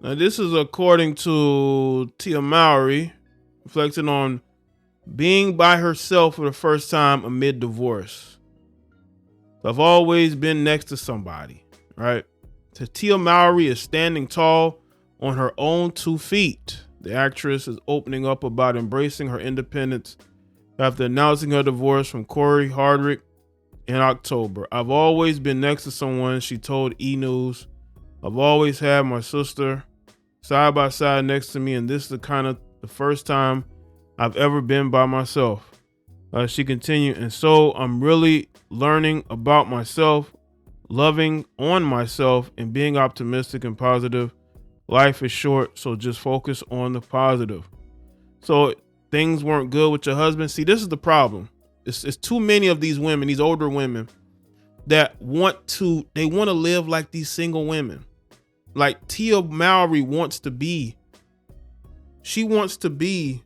Now, this is according to Tia Mowry, reflecting on being by herself for the first time amid divorce. I've always been next to somebody, right? So Tia Mowry is standing tall on her own 2 feet. The actress is opening up about embracing her independence after announcing her divorce from Corey Hardwick in October. I've always been next to someone, she told E! News. I've always had my sister side by side next to me, and this is the first time I've ever been by myself. She continued, and so I'm really learning about myself, loving on myself, and being optimistic and positive. Life is short, so just focus on the positive. So things weren't good with your husband. See, this is the problem. It's too many of these women, these older women, that want to live like these single women. Like Tia Mowry wants to be. She wants to be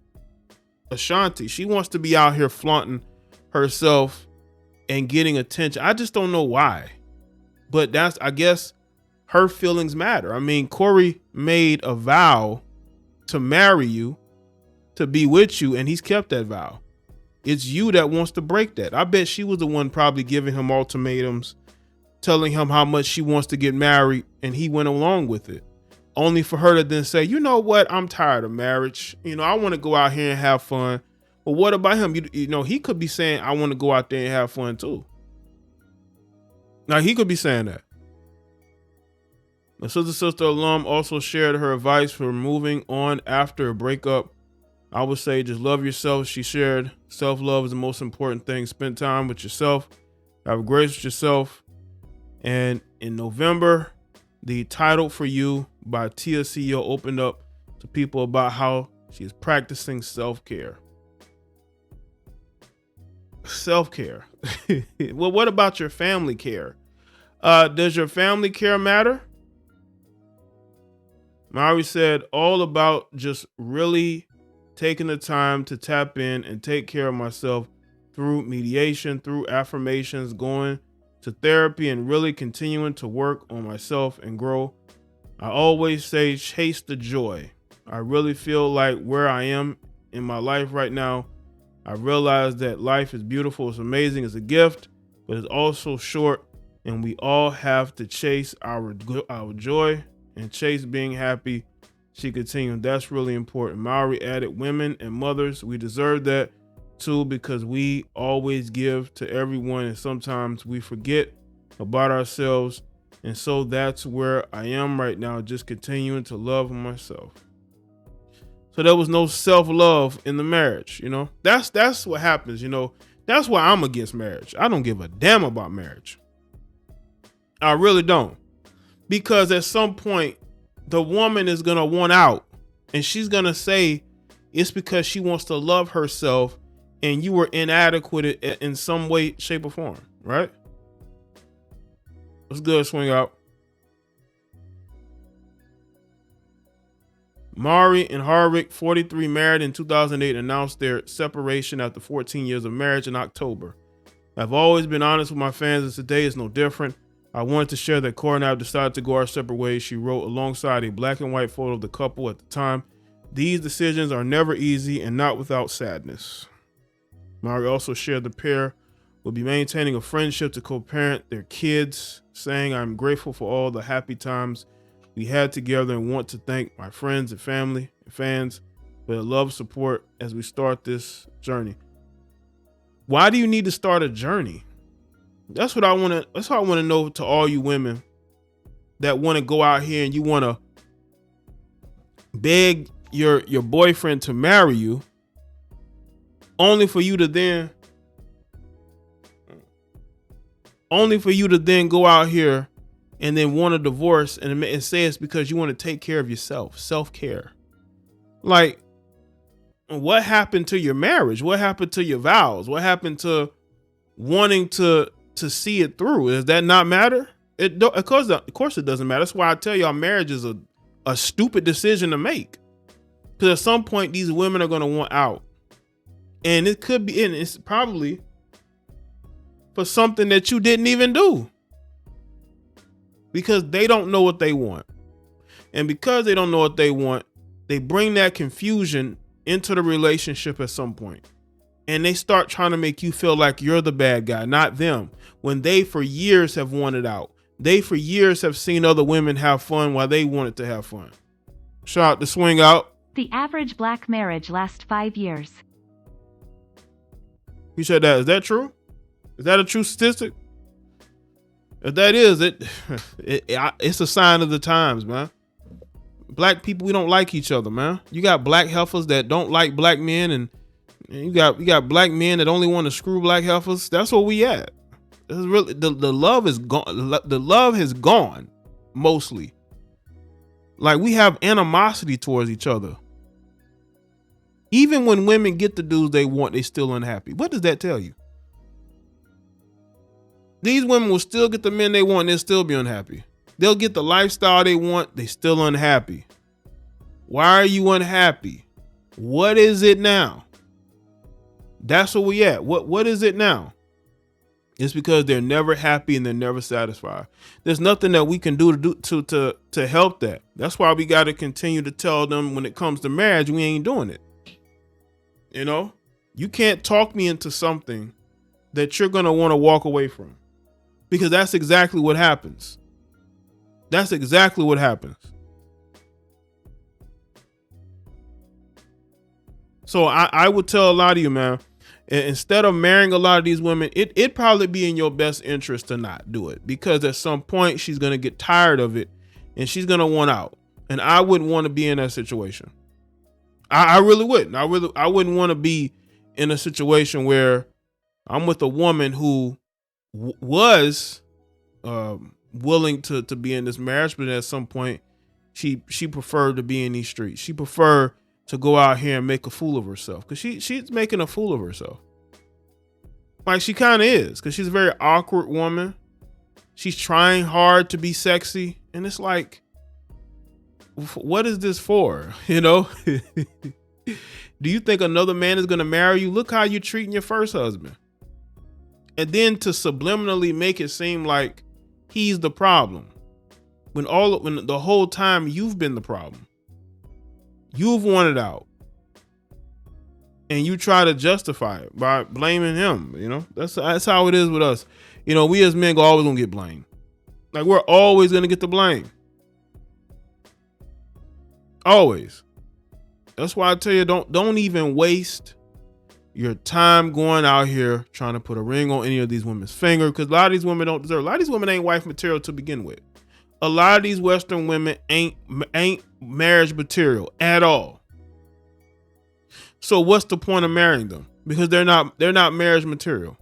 Ashanti. She wants to be out here flaunting herself and getting attention. I just don't know why. But I guess her feelings matter. I mean, Corey made a vow to marry you, to be with you, and he's kept that vow. It's you that wants to break that. I bet she was the one probably giving him ultimatums, telling him how much she wants to get married, and he went along with it. Only for her to then say, you know what, I'm tired of marriage. I want to go out here and have fun. But what about him? He could be saying, I want to go out there and have fun too. Now, he could be saying that. The Sister alum also shared her advice for moving on after a breakup. I would say just love yourself. She shared self-love is the most important thing. Spend time with yourself. Have grace with yourself. And in November, the Title for You by Tia CEO opened up to people about how she is practicing self-care. Self-care. Well, what about your family care? Does your family care matter? Mowry said all about just really taking the time to tap in and take care of myself through mediation, through affirmations, going to therapy, and really continuing to work on myself and grow. I always say chase the joy. I really feel like where I am in my life right now, I realize that life is beautiful, it's amazing, it's a gift, but it's also short, and we all have to chase our joy and chase being happy. She continued, that's really important. Mowry added, women and mothers, we deserve that too, because we always give to everyone, and sometimes we forget about ourselves. And so that's where I am right now, just continuing to love myself. So there was no self-love in the marriage. That's what happens. That's why I'm against marriage. I don't give a damn about marriage. I really don't. Because at some point, the woman is going to want out, and she's going to say it's because she wants to love herself and you were inadequate in some way, shape, or form, right? What's good, Swing Out? Mowry and Hardwick, 43, married in 2008, announced their separation after 14 years of marriage in October. I've always been honest with my fans, and today is no different. I wanted to share that Corey and I have decided to go our separate ways, she wrote alongside a black and white photo of the couple at the time. These decisions are never easy and not without sadness. Mowry also shared the pair will be maintaining a friendship to co-parent their kids, saying, I'm grateful for all the happy times we had together and want to thank my friends and family and fans for their love and support as we start this journey. Why do you need to start a journey? That's what I want to know to all you women that want to go out here and you want to beg your boyfriend to marry you, only for you to then go out here and then want a divorce and say it's because you want to take care of yourself, self-care. Like, what happened to your marriage? What happened to your vows? What happened to wanting to see it through? Does that not matter? Of course it doesn't matter. That's why I tell y'all marriage is a stupid decision to make. Because at some point these women are going to want out. And it could be, and it's probably for something that you didn't even do. Because they don't know what they want. And because they don't know what they want, they bring that confusion into the relationship at some point. And they start trying to make you feel like you're the bad guy, not them, when they for years have wanted out. They for years have seen other women have fun while they wanted to have fun. Shout out to Swing Out. The average black marriage lasts 5 years. You said that. Is that true? Is that a true statistic? If that is, it's a sign of the times, man. Black people, we don't like each other, man. You got black heifers that don't like black men, and you got black men that only want to screw black heifers. That's where we at. This is really the love is gone. The love has gone, mostly. Like, we have animosity towards each other. Even when women get the dudes they want, they still unhappy. What does that tell you? These women will still get the men they want, and they'll still be unhappy. They'll get the lifestyle they want, they still unhappy. Why are you unhappy? What is it now? That's where we at. What is it now? It's because they're never happy and they're never satisfied. There's nothing that we can do to help that. That's why we got to continue to tell them when it comes to marriage, we ain't doing it. You know, you can't talk me into something that you're going to want to walk away from, because that's exactly what happens. That's exactly what happens. So I would tell a lot of you, man, instead of marrying a lot of these women, it'd probably be in your best interest to not do it, because at some point she's going to get tired of it and she's going to want out. And I wouldn't want to be in that situation. I really wouldn't. I wouldn't want to be in a situation where I'm with a woman who was willing to be in this marriage, but at some point she preferred to be in these streets. She preferred to go out here and make a fool of herself, because she's making a fool of herself. Like, she kind of is, because she's a very awkward woman. She's trying hard to be sexy, and it's like, what is this for? You know? Do you think another man is going to marry you? Look how you're treating your first husband. And then to subliminally make it seem like he's the problem, when the whole time you've been the problem. You've wanted out, and you try to justify it by blaming him. You know, that's how it is with us. You know, we as men are always gonna get blamed. Like, we're always gonna get the blame. Always. That's why I tell you, don't even waste your time going out here trying to put a ring on any of these women's finger, because a lot of these women don't deserve. A lot of these women ain't wife material to begin with. A lot of these Western women ain't marriage material at all. So what's the point of marrying them? Because they're not marriage material.